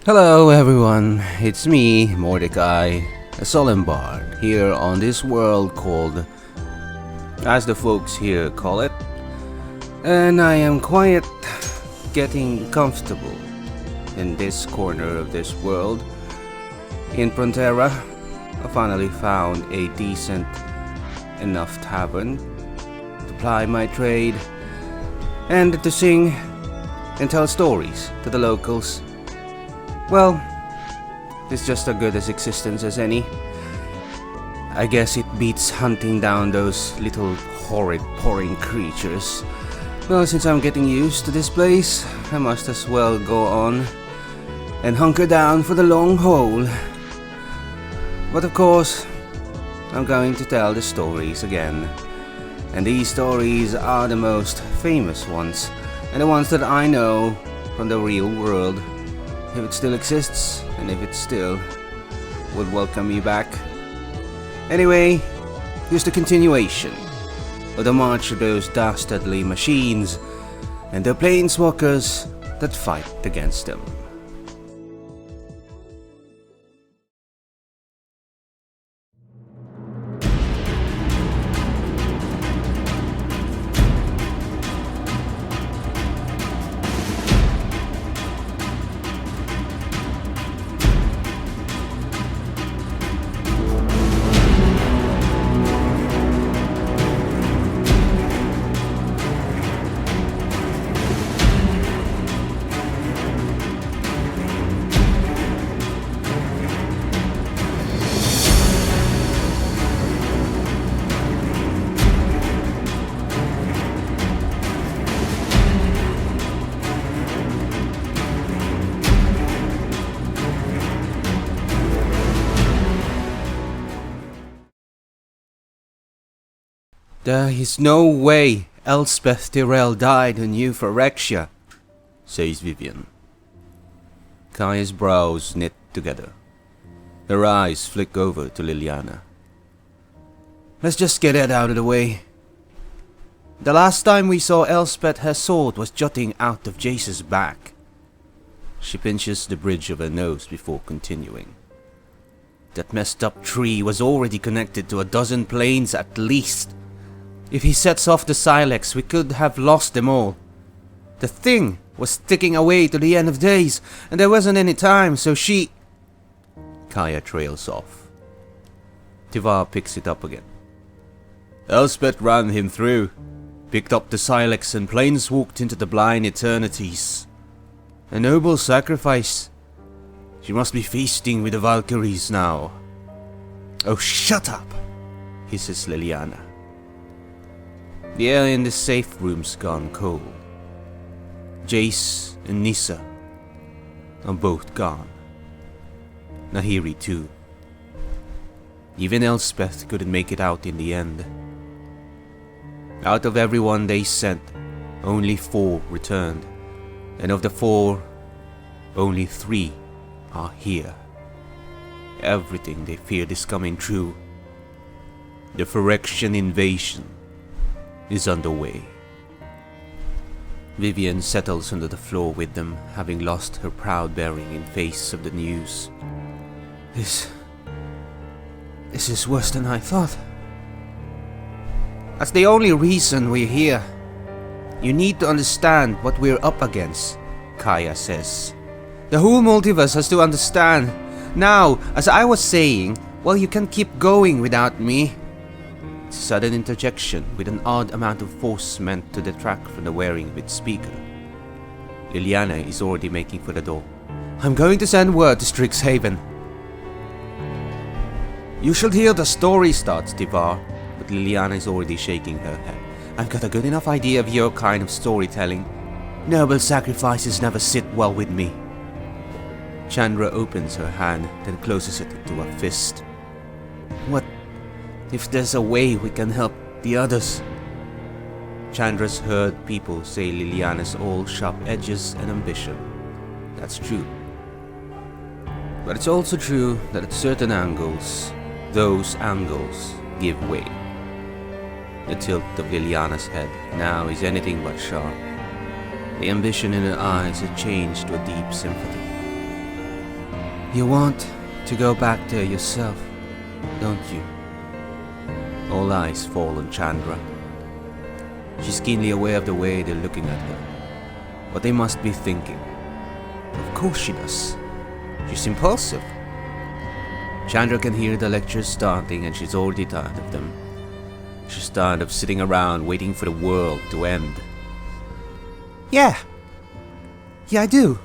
Hello everyone, it's me, Mordecai, a Solemn Bard, here on this world called, as the folks here call it, and I am quite getting comfortable in this corner of this world. In Frontera, I finally found a decent enough tavern to ply my trade and to sing and tell stories to the locals. Well, it's just as good as existence as any. I guess it beats hunting down those little horrid pouring creatures. Well, since I'm getting used to this place, I must as well go on and hunker down for the long haul. But of course, I'm going to tell the stories again. And these stories are the most famous ones, and the ones that I know from the real world. If it still exists, and if it still would welcome me back. Anyway, here's the continuation of the march of those dastardly machines and the Planeswalkers that fight against them. There is no way Elspeth Tyrell died in New Phyrexia, says Vivian. Kaya's brows knit together. Her eyes flick over to Liliana. Let's just get that out of the way. The last time we saw Elspeth, her sword was jutting out of Jace's back. She pinches the bridge of her nose before continuing. That messed up tree was already connected to a dozen planes at least. If he sets off the Silex, we could have lost them all. The thing was ticking away to the end of days, and there wasn't any time, so she... Kaya trails off. Tyvar picks it up again. Elspeth ran him through, picked up the Silex and planeswalked into the blind eternities. A noble sacrifice. She must be feasting with the Valkyries now. Oh, shut up, hisses Liliana. The air in the safe room's gone cold. Jace and Nissa are both gone. Nahiri too. Even Elspeth couldn't make it out in the end. Out of everyone they sent, only 4 returned. And of the 4, only 3 are here. Everything they feared is coming true. The Phyrexian invasion is underway. Vivian settles under the floor with them, having lost her proud bearing in face of the news. This is worse than I thought. That's the only reason we're here. You need to understand what we're up against, Kaya says. The whole multiverse has to understand. Now, as I was saying, well, you can keep going without me. Sudden interjection with an odd amount of force meant to detract from the wearing of its speaker. Liliana is already making for the door. I'm going to send word to Strixhaven. You should hear the story, starts Tyvar, but Liliana is already shaking her head. I've got a good enough idea of your kind of storytelling. Noble sacrifices never sit well with me. Chandra opens her hand, then closes it into a fist. What if there's a way we can help the others? Chandra's heard people say Liliana's all sharp edges and ambition. That's true. But it's also true that at certain angles, those angles give way. The tilt of Liliana's head now is anything but sharp. The ambition in her eyes had changed to a deep sympathy. You want to go back there yourself, don't you? All eyes fall on Chandra. She's keenly aware of the way they're looking at her. What they must be thinking. Of course she does. She's impulsive. Chandra can hear the lectures starting and she's already tired of them. She's tired of sitting around waiting for the world to end. Yeah, I do,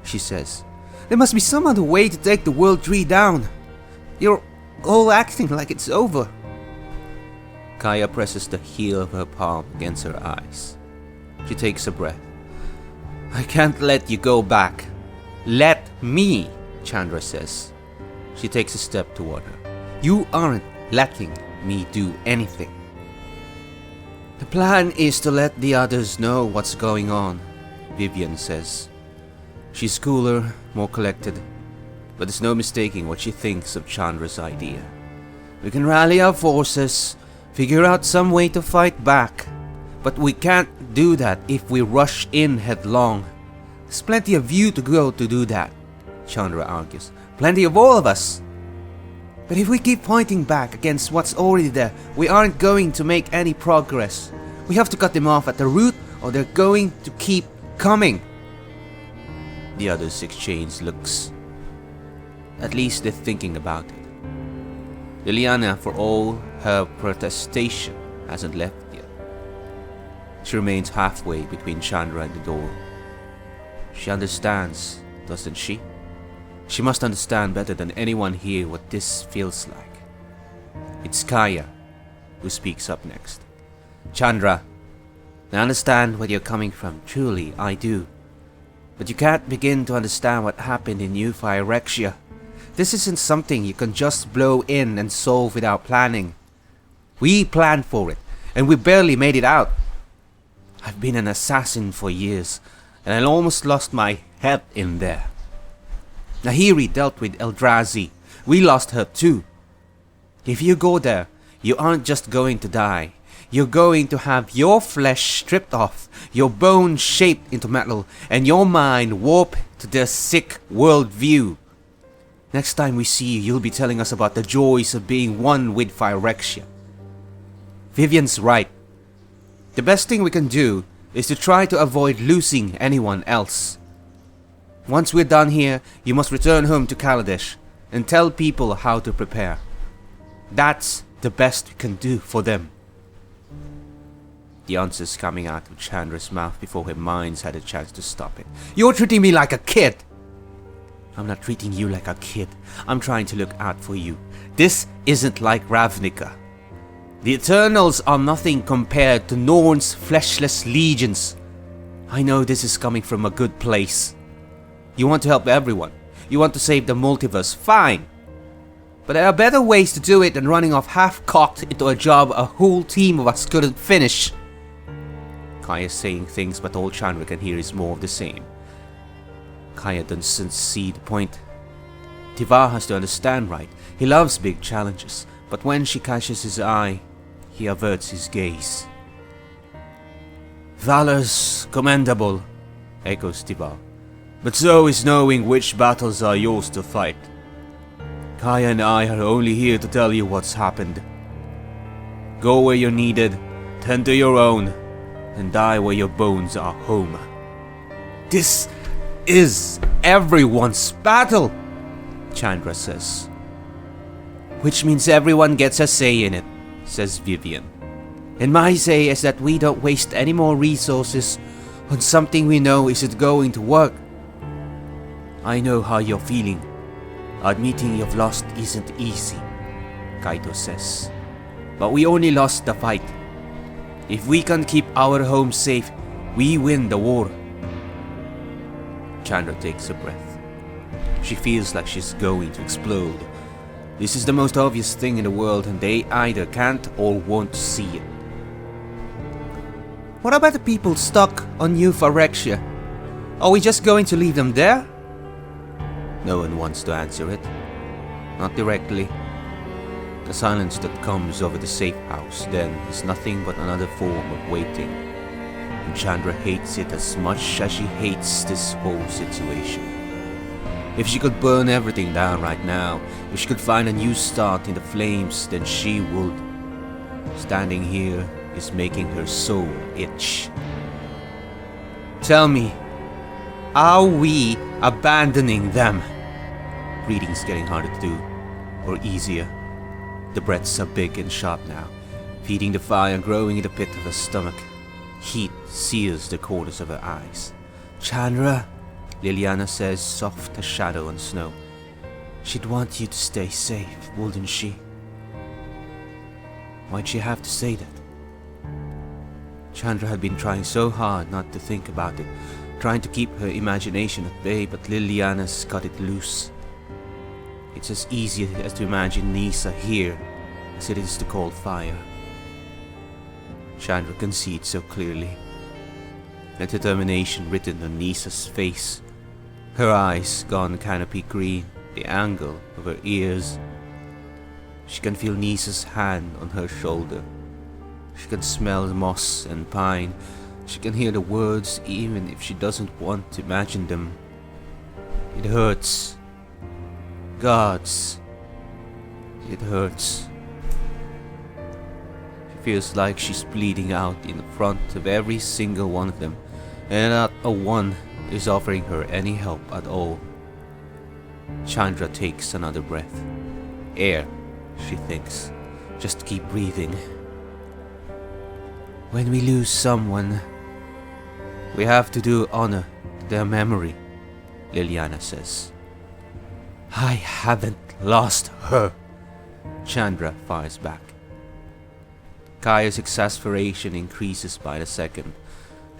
she says. There must be some other way to take the world tree down. You're all acting like it's over. Kaya presses the heel of her palm against her eyes. She takes a breath. I can't let you go back. Let me, Chandra says. She takes a step toward her. You aren't letting me do anything. The plan is to let the others know what's going on, Vivian says. She's cooler, more collected, but there's no mistaking what she thinks of Chandra's idea. We can rally our forces, figure out some way to fight back, but we can't do that if we rush in headlong. There's plenty of you to go to do that, Chandra argues. Plenty of all of us. But if we keep pointing back against what's already there, we aren't going to make any progress. We have to cut them off at the root or they're going to keep coming. The others exchange looks. At least they're thinking about it. Liliana, for all her protestation, hasn't left yet. She remains halfway between Chandra and the door. She understands, doesn't she? She must understand better than anyone here what this feels like. It's Kaya who speaks up next. Chandra, I understand where you're coming from, truly, I do. But you can't begin to understand what happened in New Phyrexia. This isn't something you can just blow in and solve without planning. We planned for it, and we barely made it out. I've been an assassin for years, and I almost lost my head in there. Nahiri dealt with Eldrazi. We lost her too. If you go there, you aren't just going to die. You're going to have your flesh stripped off, your bones shaped into metal, and your mind warped to their sick worldview. Next time we see you, you'll be telling us about the joys of being one with Phyrexia. Vivian's right. The best thing we can do is to try to avoid losing anyone else. Once we're done here, you must return home to Kaladesh and tell people how to prepare. That's the best we can do for them. The answer's coming out of Chandra's mouth before her mind's had a chance to stop it. You're treating me like a kid! I'm not treating you like a kid. I'm trying to look out for you. This isn't like Ravnica. The Eternals are nothing compared to Norn's fleshless legions. I know this is coming from a good place. You want to help everyone. You want to save the multiverse. Fine. But there are better ways to do it than running off half-cocked into a job a whole team of us couldn't finish. Kaya's saying things, but all Chandra can hear is more of the same. Kaya doesn't see the point. Tyvar has to understand, right? He loves big challenges, but when she catches his eye, he averts his gaze. Valor's commendable, echoes Tyvar. But so is knowing which battles are yours to fight. Kaya and I are only here to tell you what's happened. Go where you're needed, tend to your own, and die where your bones are home. This is everyone's battle, Chandra says. Which means everyone gets a say in it, says Vivian. And my say is that we don't waste any more resources on something we know isn't going to work. I know how you're feeling. Admitting you've lost isn't easy, Kaito says. But we only lost the fight. If we can keep our home safe, we win the war. Chandra takes a breath. She feels like she's going to explode. This is the most obvious thing in the world and they either can't or won't see it. What about the people stuck on New Phyrexia? Are we just going to leave them there? No one wants to answer it. Not directly. The silence that comes over the safe house then is nothing but another form of waiting. And Chandra hates it as much as she hates this whole situation. If she could burn everything down right now, if she could find a new start in the flames, then she would. Standing here is making her soul itch. Tell me, are we abandoning them? Breathing's getting harder to do, or easier. The breaths are big and sharp now, feeding the fire growing in the pit of her stomach. Heat sears the corners of her eyes. Chandra, Liliana says, soft as shadow on snow. She'd want you to stay safe, wouldn't she? Why'd she have to say that? Chandra had been trying so hard not to think about it, trying to keep her imagination at bay, but Liliana's cut it loose. It's as easy as to imagine Nisa here as it is to call fire. Chandra can see it so clearly. The determination written on Nisa's face. Her eyes gone canopy green, the angle of her ears. She can feel Nisa's hand on her shoulder. She can smell moss and pine. She can hear the words even if she doesn't want to imagine them. It hurts. Gods. It hurts. She feels like she's bleeding out in front of every single one of them, and not a one is offering her any help at all. Chandra takes another breath. Air, she thinks. Just keep breathing. When we lose someone, we have to do honor to their memory, Liliana says. I haven't lost her, Chandra fires back. Kaya's exasperation increases by the second.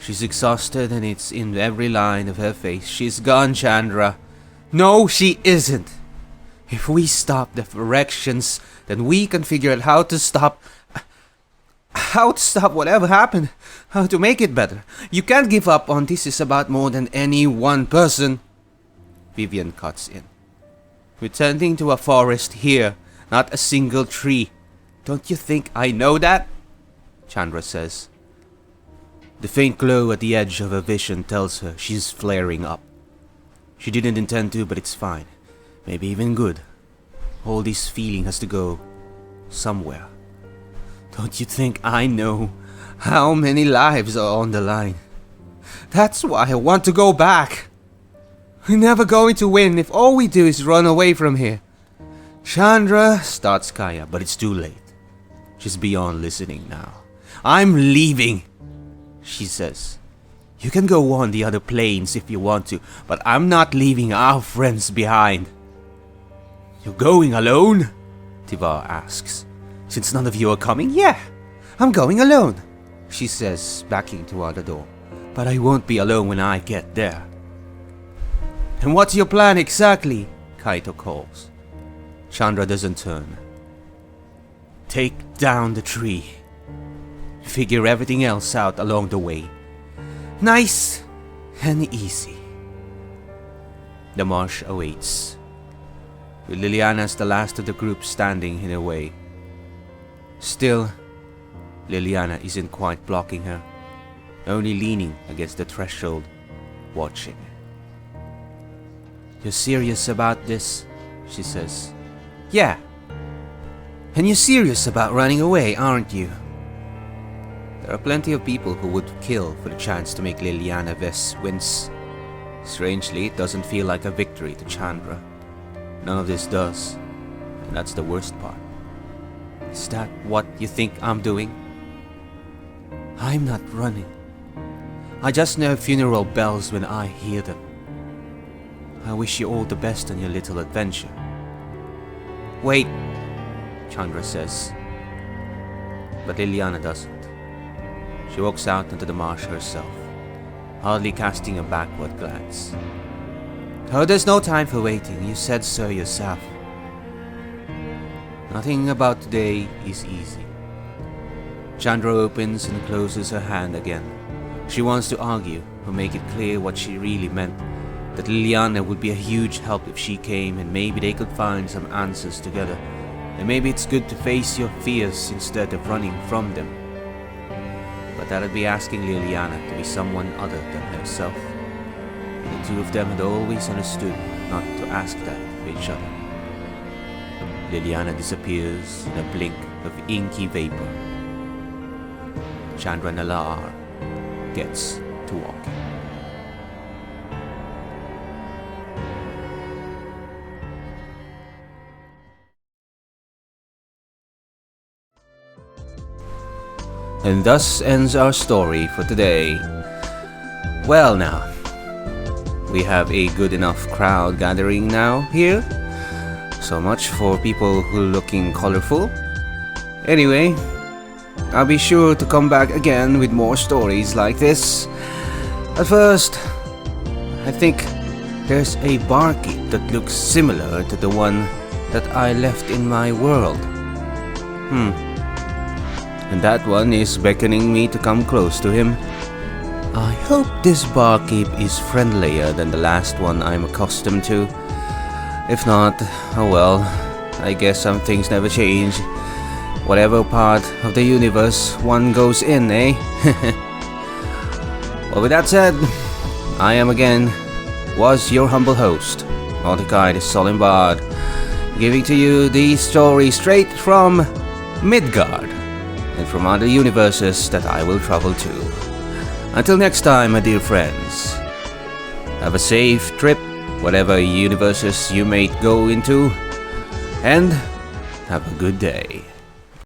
She's exhausted and it's in every line of her face. She's gone, Chandra. No, she isn't. If we stop the erections, then we can figure out how to stop whatever happened. How to make it better. You can't give up on this is about more than any one person. Vivian cuts in. We're tending to a forest here, not a single tree. Don't you think I know that? Chandra says. The faint glow at the edge of her vision tells her she's flaring up. She didn't intend to, but it's fine. Maybe even good. All this feeling has to go somewhere. Don't you think I know how many lives are on the line? That's why I want to go back. We're never going to win if all we do is run away from here. Chandra, starts Kaya, but it's too late. She's beyond listening now. I'm leaving, she says. You can go on the other planes if you want to, but I'm not leaving our friends behind. You're going alone? Tyvar asks. Since none of you are coming, yeah, I'm going alone, she says, backing toward the door. But I won't be alone when I get there. And what's your plan exactly? Kaito calls. Chandra doesn't turn. Take down the tree. Figure everything else out along the way. Nice and easy. The marsh awaits, with Liliana as the last of the group standing in her way. Still, Liliana isn't quite blocking her, only leaning against the threshold, watching. You're serious about this? She says. Yeah. And you're serious about running away, aren't you? There are plenty of people who would kill for the chance to make Liliana wince. Strangely, it doesn't feel like a victory to Chandra. None of this does, and that's the worst part. Is that what you think I'm doing? I'm not running. I just know funeral bells when I hear them. I wish you all the best on your little adventure. Wait, Chandra says. But Liliana doesn't. She walks out into the marsh herself, hardly casting a backward glance. Oh, there's no time for waiting. You said so yourself. Nothing about today is easy. Chandra opens and closes her hand again. She wants to argue or make it clear what she really meant. That Liliana would be a huge help if she came, and maybe they could find some answers together. And maybe it's good to face your fears instead of running from them. But that'd be asking Liliana to be someone other than herself. And the two of them had always understood not to ask that of each other. Liliana disappears in a blink of inky vapor. Chandra Nalar gets to walking. And thus ends our story for today. Well now, we have a good enough crowd gathering now here. So much for people who are looking colorful. Anyway, I'll be sure to come back again with more stories like this. At first, I think there's a barkeep that looks similar to the one that I left in my world. And that one is beckoning me to come close to him. I hope this barkeep is friendlier than the last one I'm accustomed to. If not, oh well, I guess some things never change. Whatever part of the universe one goes in, eh? Well, with that said, I am again, was your humble host, Mordecai the Solemn Bard, giving to you the story straight from Midgard, and from other universes that I will travel to. Until next time, my dear friends, have a safe trip, whatever universes you may go into, and have a good day.